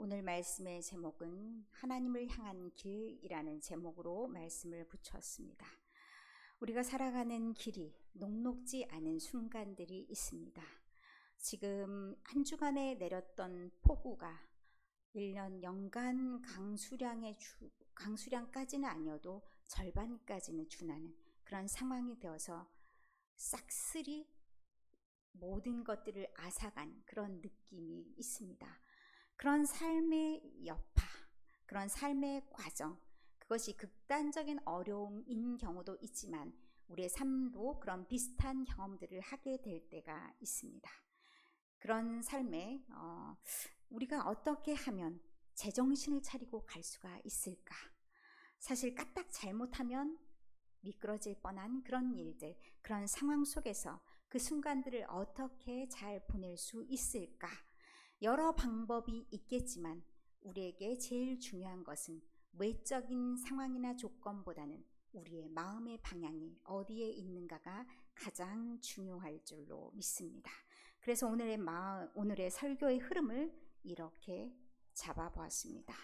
오늘 말씀의 제목은 하나님을 향한 길이라는 제목으로 말씀을 붙였습니다. 우리가 살아가는 길이 녹록지 않은 순간들이 있습니다. 지금 한 주간에 내렸던 폭우가 1년 연간 강수량까지는 아니어도 절반까지는 준하는 그런 상황이 되어서 싹쓸이 모든 것들을 앗아간 그런 느낌이 있습니다. 그런 삶의 여파, 그런 삶의 과정, 그것이 극단적인 어려움인 경우도 있지만 우리의 삶도 그런 비슷한 경험들을 하게 될 때가 있습니다. 그런 삶에 우리가 어떻게 하면 제정신을 차리고 갈 수가 있을까? 사실 까딱 잘못하면 미끄러질 뻔한 그런 일들, 그런 상황 속에서 그 순간들을 어떻게 잘 보낼 수 있을까? 여러 방법이 있겠지만 우리에게 제일 중요한 것은 외적인 상황이나 조건보다는 우리의 마음의 방향이 어디에 있는가가 가장 중요할 줄로 믿습니다. 그래서 오늘의 설교의 흐름을 이렇게 잡아보았습니다.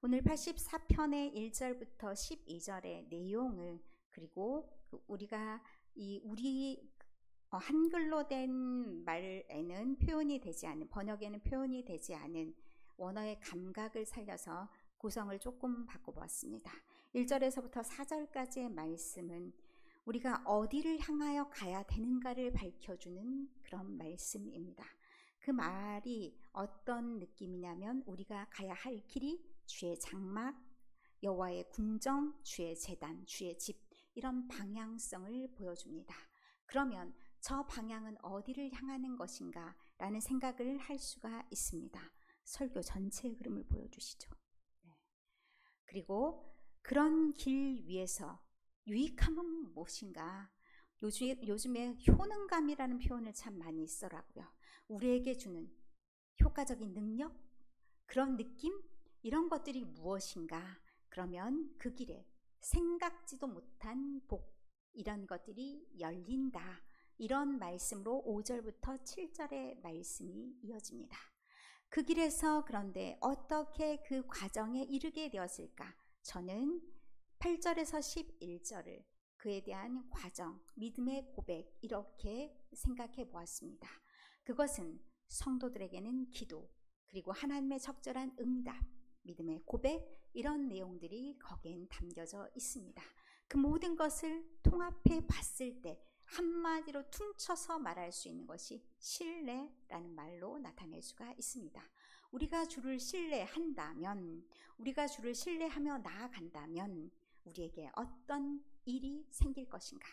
오늘 84편의 1절부터 12절의 내용을, 그리고 우리가 우리 한글로 된 말에는 표현이 되지 않은, 번역에는 표현이 되지 않은 원어의 감각을 살려서 구성을 조금 바꿔보았습니다. 1절에서부터 4절까지의 말씀은 우리가 어디를 향하여 가야 되는가를 밝혀주는 그런 말씀입니다. 그 말이 어떤 느낌이냐면 우리가 가야 할 길이 주의 장막, 여호와의 궁정, 주의 제단, 주의 집, 이런 방향성을 보여줍니다. 그러면 저 방향은 어디를 향하는 것인가 라는 생각을 할 수가 있습니다. 설교 전체의 흐름을 보여주시죠. 그리고 그런 길 위에서 유익함은 무엇인가? 요즘에 효능감이라는 표현을 참 많이 쓰더라고요. 우리에게 주는 효과적인 능력, 그런 느낌, 이런 것들이 무엇인가? 그러면 그 길에 생각지도 못한 복, 이런 것들이 열린다. 이런 말씀으로 5절부터 7절의 말씀이 이어집니다. 그 길에서 그런데 어떻게 그 과정에 이르게 되었을까? 저는 8절에서 11절을 그에 대한 과정, 믿음의 고백, 이렇게 생각해 보았습니다. 그것은 성도들에게는 기도, 그리고 하나님의 적절한 응답, 믿음의 고백, 이런 내용들이 거기엔 담겨져 있습니다. 그 모든 것을 통합해 봤을 때 한마디로 퉁쳐서 말할 수 있는 것이 신뢰라는 말로 나타낼 수가 있습니다. 우리가 주를 신뢰한다면, 우리가 주를 신뢰하며 나아간다면 우리에게 어떤 일이 생길 것인가?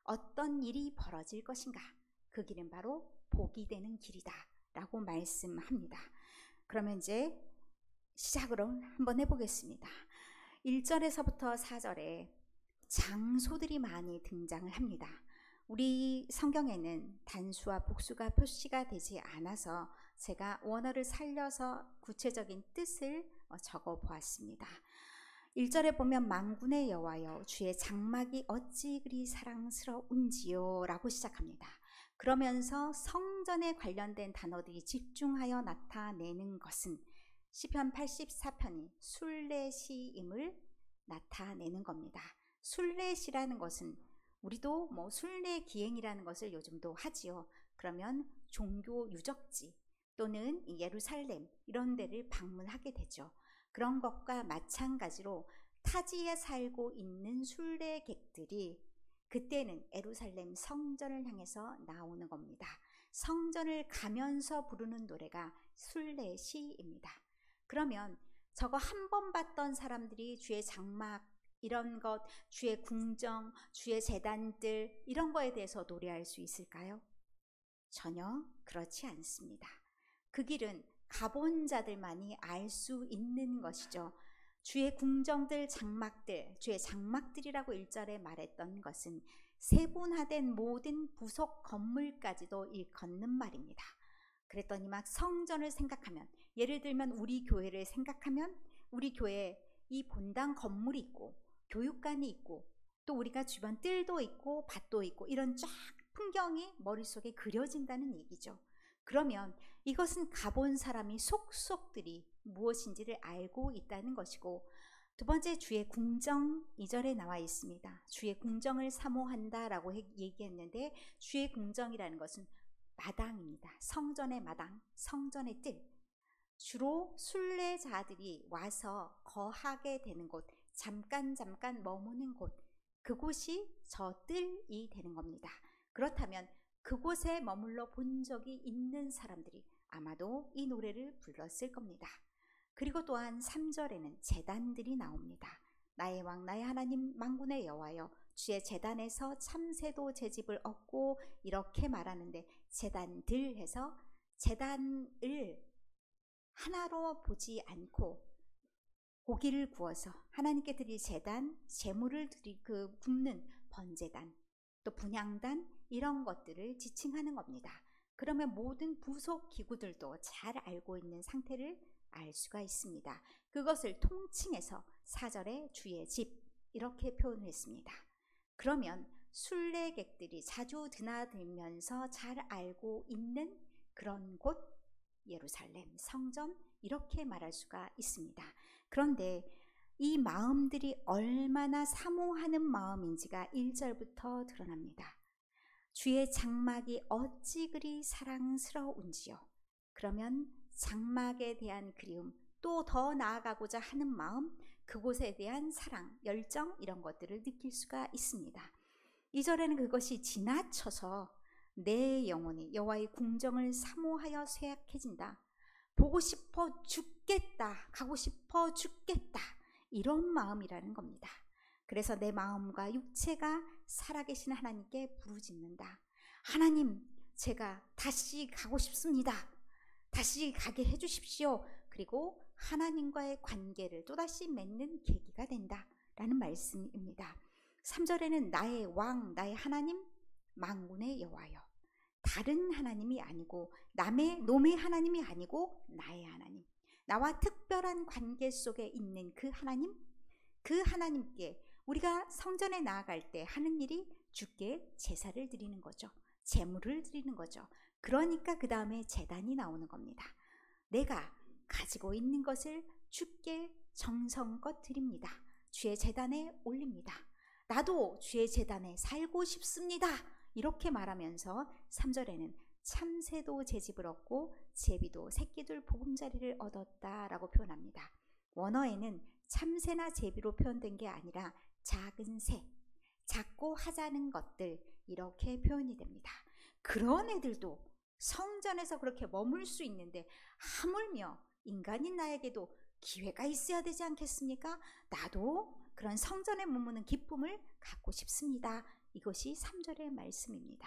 어떤 일이 벌어질 것인가? 그 길은 바로 복이 되는 길이다 라고 말씀합니다. 그러면 이제 시작으로 한번 해보겠습니다. 1절에서부터 4절에 장소들이 많이 등장을 합니다. 우리 성경에는 단수와 복수가 표시가 되지 않아서 제가 원어를 살려서 구체적인 뜻을 적어 보았습니다. 1절에 보면 만군의 여호와여 주의 장막이 어찌 그리 사랑스러운지요 라고 시작합니다. 그러면서 성전에 관련된 단어들이 집중하여 나타내는 것은 시편 84편이 순례시임을 나타내는 겁니다. 순례시라는 것은 우리도 순례 기행이라는 것을 요즘도 하지요. 그러면 종교 유적지 또는 예루살렘 이런 데를 방문하게 되죠. 그런 것과 마찬가지로 타지에 살고 있는 순례객들이 그때는 예루살렘 성전을 향해서 나오는 겁니다. 성전을 가면서 부르는 노래가 순례시입니다. 그러면 저거 한 번 봤던 사람들이 주의 장막, 이런 것, 주의 궁정, 주의 제단들, 이런 거에 대해서 노래할 수 있을까요? 전혀 그렇지 않습니다. 그 길은 가본 자들만이 알 수 있는 것이죠. 주의 궁정들, 장막들, 주의 장막들이라고 1절에 말했던 것은 세분화된 모든 부속 건물까지도 일컫는 말입니다. 그랬더니 막 성전을 생각하면, 예를 들면 우리 교회를 생각하면 우리 교회에 이 본당 건물이 있고 교육관이 있고 또 우리가 주변 뜰도 있고 밭도 있고 이런 쫙 풍경이 머릿속에 그려진다는 얘기죠. 그러면 이것은 가본 사람이 속속들이 무엇인지를 알고 있다는 것이고, 두 번째, 주의 궁정 2절에 나와 있습니다. 주의 궁정을 사모한다라고 얘기했는데, 주의 궁정이라는 것은 마당입니다. 성전의 마당, 성전의 뜰. 주로 순례자들이 와서 거하게 되는 곳, 잠깐 머무는 곳, 그곳이 저 뜰이 되는 겁니다. 그렇다면 그곳에 머물러 본 적이 있는 사람들이 아마도 이 노래를 불렀을 겁니다. 그리고 또한 3절에는 제단들이 나옵니다. 나의 왕 나의 하나님 만군의 여호와여, 주의 제단에서 참새도 제 집을 얻고, 이렇게 말하는데, 제단들 해서 제단을 하나로 보지 않고 고기를 구워서 하나님께 드릴 제단, 제물을 굽는 번제단, 또 분향단, 이런 것들을 지칭하는 겁니다. 그러면 모든 부속 기구들도 잘 알고 있는 상태를 알 수가 있습니다. 그것을 통칭해서 4절에 주의 집, 이렇게 표현을 했습니다. 그러면 순례객들이 자주 드나들면서 잘 알고 있는 그런 곳, 예루살렘, 성전, 이렇게 말할 수가 있습니다. 그런데 이 마음들이 얼마나 사모하는 마음인지가 1절부터 드러납니다. 주의 장막이 어찌 그리 사랑스러운지요. 그러면 장막에 대한 그리움, 또 더 나아가고자 하는 마음, 그곳에 대한 사랑, 열정, 이런 것들을 느낄 수가 있습니다. 2절에는 그것이 지나쳐서 내 영혼이 여호와의 궁정을 사모하여 쇠약해진다, 보고 싶어 죽겠다, 가고 싶어 죽겠다, 이런 마음이라는 겁니다. 그래서 내 마음과 육체가 살아계신 하나님께 부르짖는다. 하나님, 제가 다시 가고 싶습니다. 다시 가게 해주십시오. 그리고 하나님과의 관계를 또다시 맺는 계기가 된다라는 말씀입니다. 3절에는 나의 왕, 나의 하나님, 만군의 여호와여. 다른 하나님이 아니고, 놈의 하나님이 아니고 나의 하나님, 나와 특별한 관계 속에 있는 그 하나님, 그 하나님께 우리가 성전에 나아갈 때 하는 일이 주께 제사를 드리는 거죠. 제물을 드리는 거죠. 그러니까 그 다음에 제단이 나오는 겁니다. 내가 가지고 있는 것을 주께 정성껏 드립니다. 주의 제단에 올립니다. 나도 주의 제단에 살고 싶습니다. 이렇게 말하면서 3절에는 참새도 제 집을 얻고 제비도 새끼들 보금자리를 얻었다라고 표현합니다. 원어에는 참새나 제비로 표현된 게 아니라 작은 새, 작고 하찮은 것들, 이렇게 표현이 됩니다. 그런 애들도 성전에서 그렇게 머물 수 있는데, 하물며 인간인 나에게도 기회가 있어야 되지 않겠습니까? 나도 그런 성전에 머무는 기쁨을 갖고 싶습니다. 이것이 3절의 말씀입니다.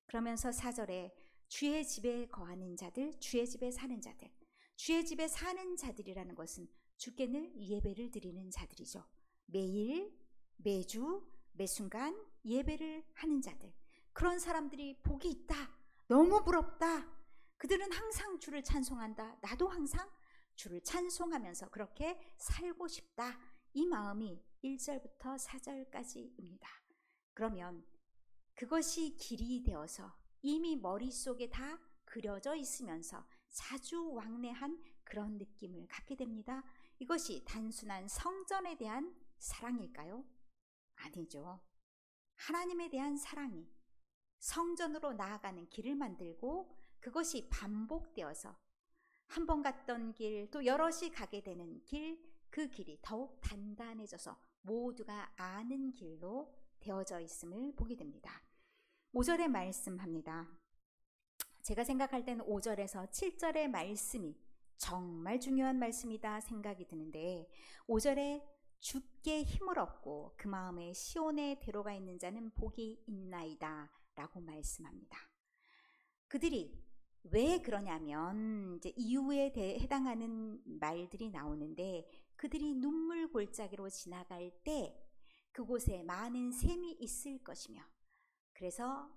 그러면서 4절에 주의 집에 거하는 자들, 주의 집에 사는 자들, 주의 집에 사는 자들이라는 것은 주께 늘 예배를 드리는 자들이죠. 매일, 매주, 매순간 예배를 하는 자들, 그런 사람들이 복이 있다, 너무 부럽다, 그들은 항상 주를 찬송한다, 나도 항상 주를 찬송하면서 그렇게 살고 싶다, 이 마음이 1절부터 4절까지입니다. 그러면 그것이 길이 되어서 이미 머릿속에 다 그려져 있으면서 자주 왕래한 그런 느낌을 갖게 됩니다. 이것이 단순한 성전에 대한 사랑일까요? 아니죠. 하나님에 대한 사랑이 성전으로 나아가는 길을 만들고, 그것이 반복되어서 한 번 갔던 길, 또 여럿이 가게 되는 길, 그 길이 더욱 단단해져서 모두가 아는 길로 되어져 있음을 보게 됩니다. 5절에 말씀합니다. 제가 생각할 때는 5절에서 7절의 말씀이 정말 중요한 말씀이다 생각이 드는데, 5절에 주께 힘을 얻고 그 마음에 시온에 들어가 있는 자는 복이 있나이다 라고 말씀합니다. 그들이 왜 그러냐면, 이제 이유에 해당하는 말들이 나오는데, 그들이 눈물 골짜기로 지나갈 때 그곳에 많은 샘이 있을 것이며, 그래서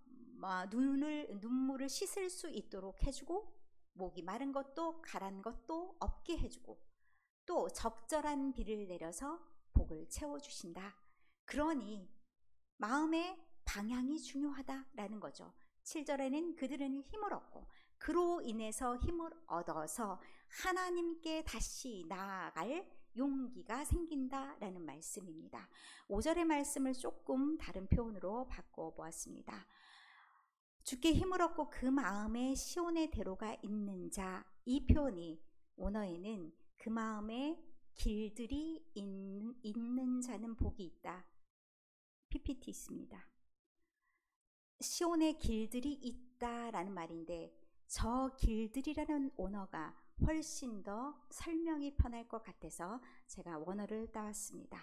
눈물을 씻을 수 있도록 해주고, 목이 마른 것도 가란 것도 없게 해주고, 또 적절한 비를 내려서 복을 채워주신다. 그러니 마음의 방향이 중요하다라는 거죠. 7절에는 그들은 힘을 얻고 그로 인해서 힘을 얻어서 하나님께 다시 나아갈 용기가 생긴다라는 말씀입니다. 5절의 말씀을 조금 다른 표현으로 바꿔보았습니다. 주께 힘을 얻고 그 마음에 시온의 대로가 있는 자, 이 표현이 원어에는 그 마음에 길들이 있는 자는 복이 있다. PPT 있습니다. 시온의 길들이 있다라는 말인데 저 길들이라는 원어가 훨씬 더 설명이 편할 것 같아서 제가 원어를 따왔습니다.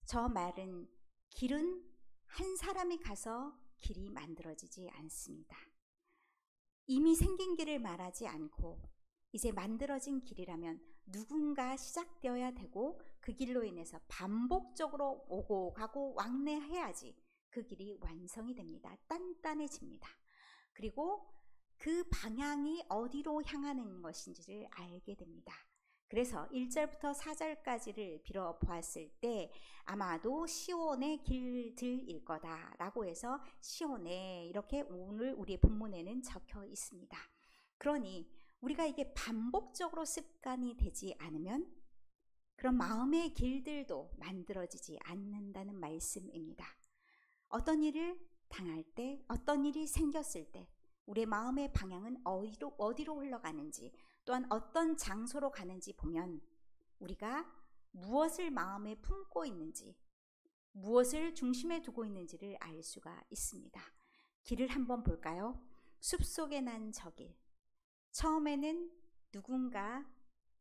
저 말은 길은 한 사람이 가서 길이 만들어지지 않습니다. 이미 생긴 길을 말하지 않고 이제 만들어진 길이라면 누군가 시작되어야 되고 그 길로 인해서 반복적으로 오고 가고 왕래해야지 그 길이 완성이 됩니다. 단단해집니다. 그리고 그 방향이 어디로 향하는 것인지를 알게 됩니다. 그래서 1절부터 4절까지를 빌어보았을 때 아마도 시온의 길들일 거다라고 해서 시온에 이렇게 오늘 우리의 본문에는 적혀 있습니다. 그러니 우리가 이게 반복적으로 습관이 되지 않으면 그런 마음의 길들도 만들어지지 않는다는 말씀입니다. 어떤 일을 당할 때, 어떤 일이 생겼을 때 우리의 마음의 방향은 어디로 흘러가는지 또한 어떤 장소로 가는지 보면 우리가 무엇을 마음에 품고 있는지 무엇을 중심에 두고 있는지를 알 수가 있습니다. 길을 한번 볼까요? 숲속에 난 저 길. 처음에는 누군가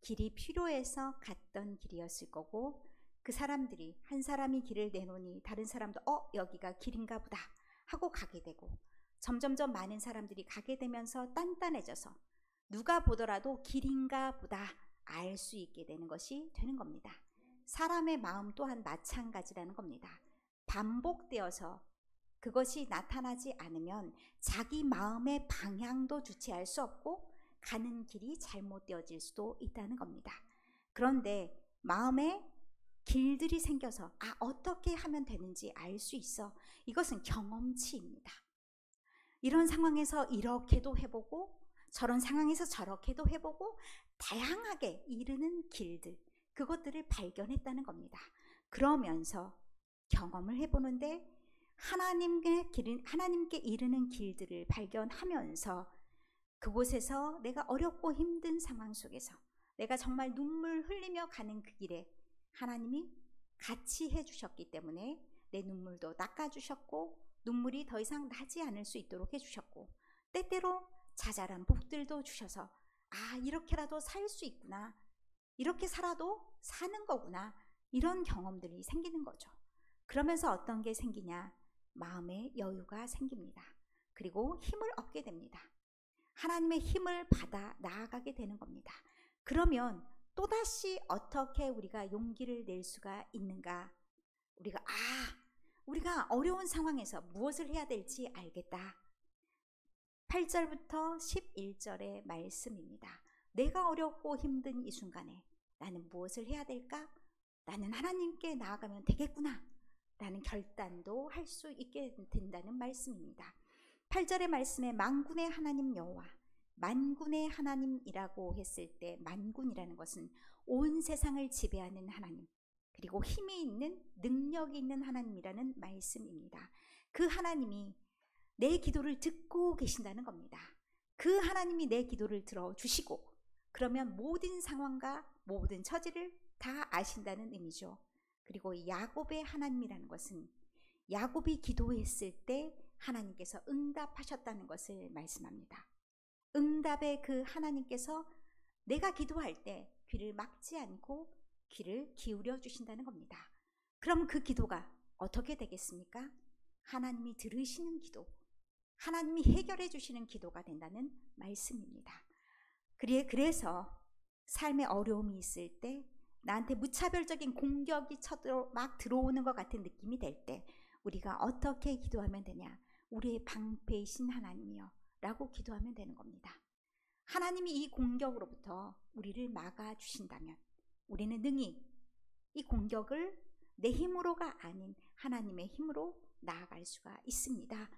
길이 필요해서 갔던 길이었을 거고 그 사람들이 한 사람이 길을 내놓으니 다른 사람도 여기가 길인가 보다 하고 가게 되고 점점점 많은 사람들이 가게 되면서 단단해져서 누가 보더라도 길인가 보다 알 수 있게 되는 것이 되는 겁니다. 사람의 마음 또한 마찬가지라는 겁니다. 반복되어서 그것이 나타나지 않으면 자기 마음의 방향도 주체할 수 없고 가는 길이 잘못되어질 수도 있다는 겁니다. 그런데 마음에 길들이 생겨서 어떻게 하면 되는지 알 수 있어. 이것은 경험치입니다. 이런 상황에서 이렇게도 해보고 저런 상황에서 저렇게도 해보고 다양하게 이르는 길들, 그것들을 발견했다는 겁니다. 그러면서 경험을 해보는데 하나님께 이르는 길들을 발견하면서 그곳에서 내가 어렵고 힘든 상황 속에서 내가 정말 눈물 흘리며 가는 그 길에 하나님이 같이 해주셨기 때문에 내 눈물도 닦아주셨고 눈물이 더 이상 나지 않을 수 있도록 해주셨고 때때로 자잘한 복들도 주셔서 이렇게라도 살 수 있구나, 이렇게 살아도 사는 거구나, 이런 경험들이 생기는 거죠. 그러면서 어떤 게 생기냐? 마음의 여유가 생깁니다. 그리고 힘을 얻게 됩니다. 하나님의 힘을 받아 나아가게 되는 겁니다. 그러면 또다시 어떻게 우리가 용기를 낼 수가 있는가? 우리가 어려운 상황에서 무엇을 해야 될지 알겠다. 8절부터 11절의 말씀입니다. 내가 어렵고 힘든 이 순간에 나는 무엇을 해야 될까? 나는 하나님께 나아가면 되겠구나 라는 결단도 할 수 있게 된다는 말씀입니다. 8절의 말씀에 만군의 하나님 여호와, 만군의 하나님이라고 했을 때 만군이라는 것은 온 세상을 지배하는 하나님, 그리고 힘이 있는 능력이 있는 하나님이라는 말씀입니다. 그 하나님이 내 기도를 듣고 계신다는 겁니다. 그 하나님이 내 기도를 들어주시고 그러면 모든 상황과 모든 처지를 다 아신다는 의미죠. 그리고 야곱의 하나님이라는 것은 야곱이 기도했을 때 하나님께서 응답하셨다는 것을 말씀합니다. 응답의 그 하나님께서 내가 기도할 때 귀를 막지 않고 귀를 기울여 주신다는 겁니다. 그럼 그 기도가 어떻게 되겠습니까? 하나님이 들으시는 기도, 하나님이 해결해 주시는 기도가 된다는 말씀입니다. 그래서 삶에 어려움이 있을 때 나한테 무차별적인 공격이 막 들어오는 것 같은 느낌이 될 때 우리가 어떻게 기도하면 되냐? 우리의 방패이신 하나님이여 라고 기도하면 되는 겁니다. 하나님이 이 공격으로부터 우리를 막아주신다면 우리는 능히 이 공격을 내 힘으로가 아닌 하나님의 힘으로 나아갈 수가 있습니다.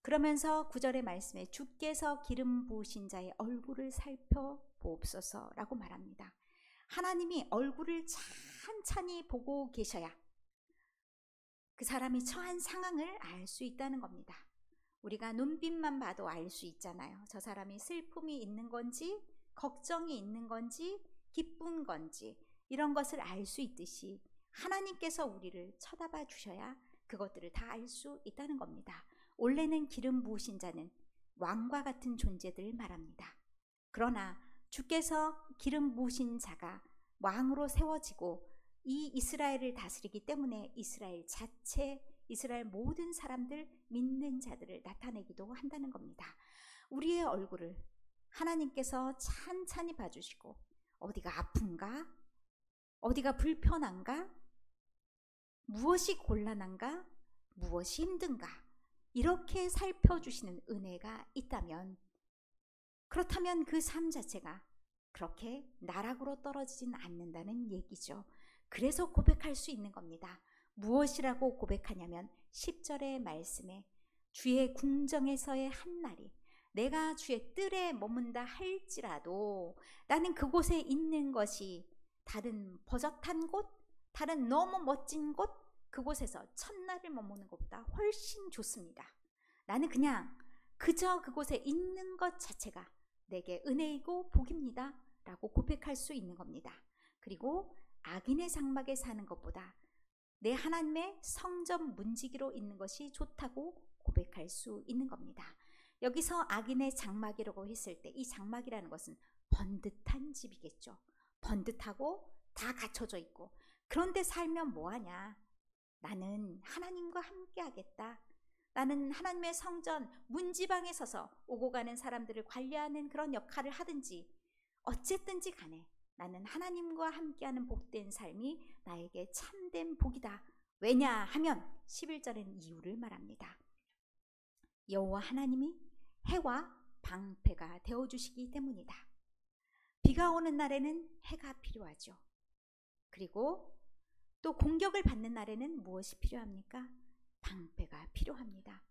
그러면서 9절의 말씀에 주께서 기름 부으신 자의 얼굴을 살펴보옵소서라고 말합니다. 하나님이 얼굴을 찬찬히 보고 계셔야 그 사람이 처한 상황을 알 수 있다는 겁니다. 우리가 눈빛만 봐도 알 수 있잖아요. 저 사람이 슬픔이 있는 건지, 걱정이 있는 건지, 기쁜 건지, 이런 것을 알 수 있듯이 하나님께서 우리를 쳐다봐 주셔야 그것들을 다 알 수 있다는 겁니다. 원래는 기름 부으신 자는 왕과 같은 존재들을 말합니다. 그러나 주께서 기름 부으신 자가 왕으로 세워지고 이 이스라엘을 다스리기 때문에 이스라엘 자체, 이스라엘 모든 사람들, 믿는 자들을 나타내기도 한다는 겁니다. 우리의 얼굴을 하나님께서 찬찬히 봐주시고 어디가 아픈가? 어디가 불편한가? 무엇이 곤란한가? 무엇이 힘든가? 이렇게 살펴주시는 은혜가 있다면, 그렇다면 그 삶 자체가 그렇게 나락으로 떨어지진 않는다는 얘기죠. 그래서 고백할 수 있는 겁니다. 무엇이라고 고백하냐면 10절의 말씀에 주의 궁정에서의 한날이 내가 주의 뜰에 머문다 할지라도 나는 그곳에 있는 것이 다른 버젓한 곳, 다른 너무 멋진 곳, 그곳에서 첫날을 머무는 것보다 훨씬 좋습니다. 나는 그냥 그저 그곳에 있는 것 자체가 내게 은혜이고 복입니다 라고 고백할 수 있는 겁니다. 그리고 악인의 장막에 사는 것보다 내 하나님의 성전 문지기로 있는 것이 좋다고 고백할 수 있는 겁니다. 여기서 악인의 장막이라고 했을 때 이 장막이라는 것은 번듯한 집이겠죠. 번듯하고 다 갖춰져 있고, 그런데 살면 뭐하냐? 나는 하나님과 함께 하겠다. 나는 하나님의 성전 문지방에 서서 오고 가는 사람들을 관리하는 그런 역할을 하든지 어쨌든지 간에 나는 하나님과 함께하는 복된 삶이 나에게 참된 복이다. 왜냐하면 11절에는 이유를 말합니다. 여호와 하나님이 해와 방패가 되어주시기 때문이다. 비가 오는 날에는 해가 필요하죠. 그리고 또 공격을 받는 날에는 무엇이 필요합니까? 방패가 필요합니다.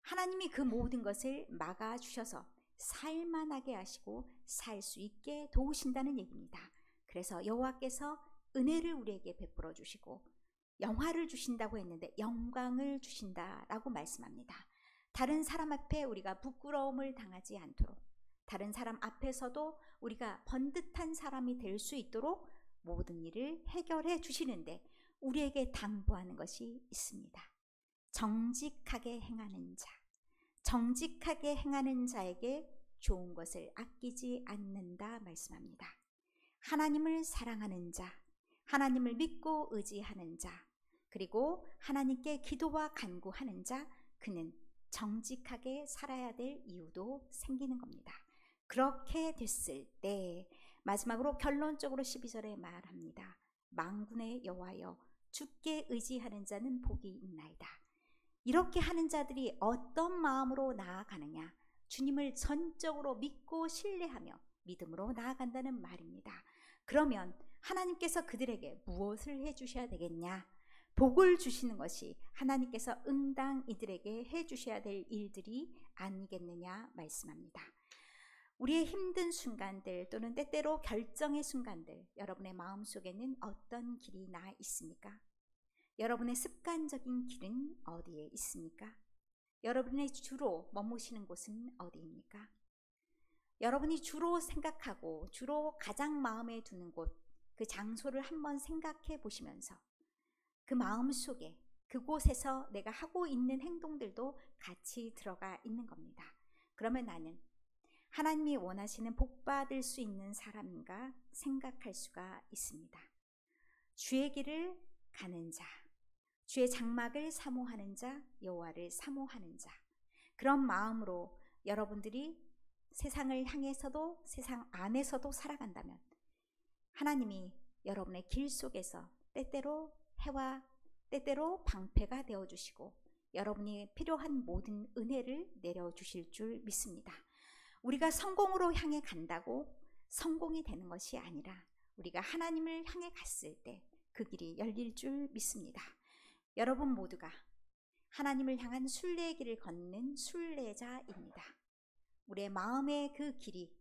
하나님이 그 모든 것을 막아주셔서 살만하게 하시고 살 수 있게 도우신다는 얘기입니다. 그래서 여호와께서 은혜를 우리에게 베풀어 주시고 영화를 주신다고 했는데 영광을 주신다라고 말씀합니다. 다른 사람 앞에 우리가 부끄러움을 당하지 않도록, 다른 사람 앞에서도 우리가 번듯한 사람이 될 수 있도록 모든 일을 해결해 주시는데 우리에게 당부하는 것이 있습니다. 정직하게 행하는 자, 정직하게 행하는 자에게 좋은 것을 아끼지 않는다 말씀합니다. 하나님을 사랑하는 자, 하나님을 믿고 의지하는 자, 그리고 하나님께 기도와 간구하는 자, 그는 정직하게 살아야 될 이유도 생기는 겁니다. 그렇게 됐을 때 마지막으로 결론적으로 12절에 말합니다. 만군의 여호와여 주께 의지하는 자는 복이 있나이다. 이렇게 하는 자들이 어떤 마음으로 나아가느냐? 주님을 전적으로 믿고 신뢰하며 믿음으로 나아간다는 말입니다. 그러면 하나님께서 그들에게 무엇을 해주셔야 되겠냐? 복을 주시는 것이 하나님께서 응당 이들에게 해주셔야 될 일들이 아니겠느냐 말씀합니다. 우리의 힘든 순간들 또는 때때로 결정의 순간들, 여러분의 마음속에는 어떤 길이 나 있습니까? 여러분의 습관적인 길은 어디에 있습니까? 여러분의 주로 머무시는 곳은 어디입니까? 여러분이 주로 생각하고 주로 가장 마음에 두는 곳, 그 장소를 한번 생각해 보시면서 그 마음 속에 그곳에서 내가 하고 있는 행동들도 같이 들어가 있는 겁니다. 그러면 나는 하나님이 원하시는 복 받을 수 있는 사람인가 생각할 수가 있습니다. 주의 길을 가는 자, 주의 장막을 사모하는 자, 여호와를 사모하는 자, 그런 마음으로 여러분들이 세상을 향해서도 세상 안에서도 살아간다면 하나님이 여러분의 길 속에서 때때로 해와 때때로 방패가 되어주시고 여러분이 필요한 모든 은혜를 내려주실 줄 믿습니다. 우리가 성공으로 향해 간다고 성공이 되는 것이 아니라 우리가 하나님을 향해 갔을 때 그 길이 열릴 줄 믿습니다. 여러분 모두가 하나님을 향한 순례의 길을 걷는 순례자입니다. 우리의 마음의 그 길이